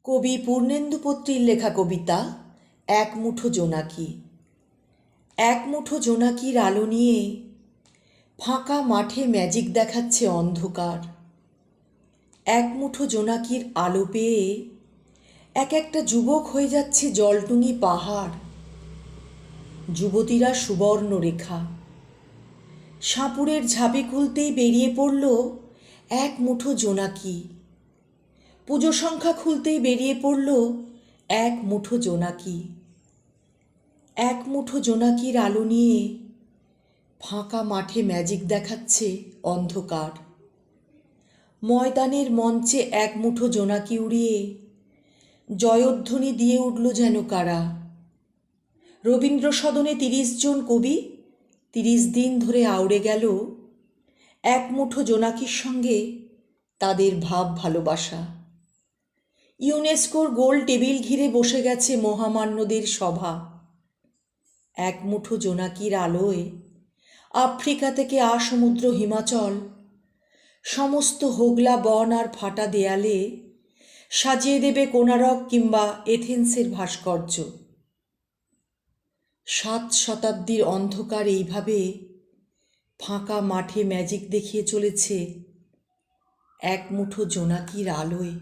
কবি পূর্ণেন্দু পত্রীর লেখা কবিতা এক মুঠো জোনাকি। এক মুঠো জোনাকির আলো নিয়ে ফাঁকা মাঠে ম্যাজিক দেখাচ্ছে অন্ধকার। এক মুঠো জোনাকির আলো পেয়ে এক একটা যুবক হয়ে যাচ্ছে জলটুঙি পাহাড়। যুবতীরা সুবর্ণ রেখা। সাপুড়ের ঝাঁপি খুলতেই বেরিয়ে পড়ল এক মুঠো জোনাকি। পুজো সংখ্যা খুলতেই বেরিয়ে পড়ল এক মুঠো জোনাকি। এক মুঠো জোনাকির আলো নিয়ে ফাঁকা মাঠে ম্যাজিক দেখাচ্ছে অন্ধকার। ময়দানের মঞ্চে এক মুঠো জোনাকি উড়িয়ে জয়ধ্বনি দিয়ে উঠল যেন কারা। রবীন্দ্র সদনে ৩০ জন কবি ৩০ দিন ধরে আউড়ে গেল এক মুঠো জোনাকির সঙ্গে তাদের ভাব ভালোবাসা। ইউনেস্কোর গোল টেবিল ঘিরে বসে গেছে মহামান্যদের সভা। এক মুঠো জোনাকির আলোয় আফ্রিকা থেকে সমুদ্র হিমাচল সমস্ত হোগলা বন আর ফাটা দেয়ালে সাজিয়ে দেবে কোনারক কিংবা এথেন্সের ভাস্কর্য। ৭ শতাব্দীর অন্ধকার এইভাবে ফাঁকা মাঠে ম্যাজিক দেখিয়ে চলেছে এক মুঠো জোনাকির আলোয়।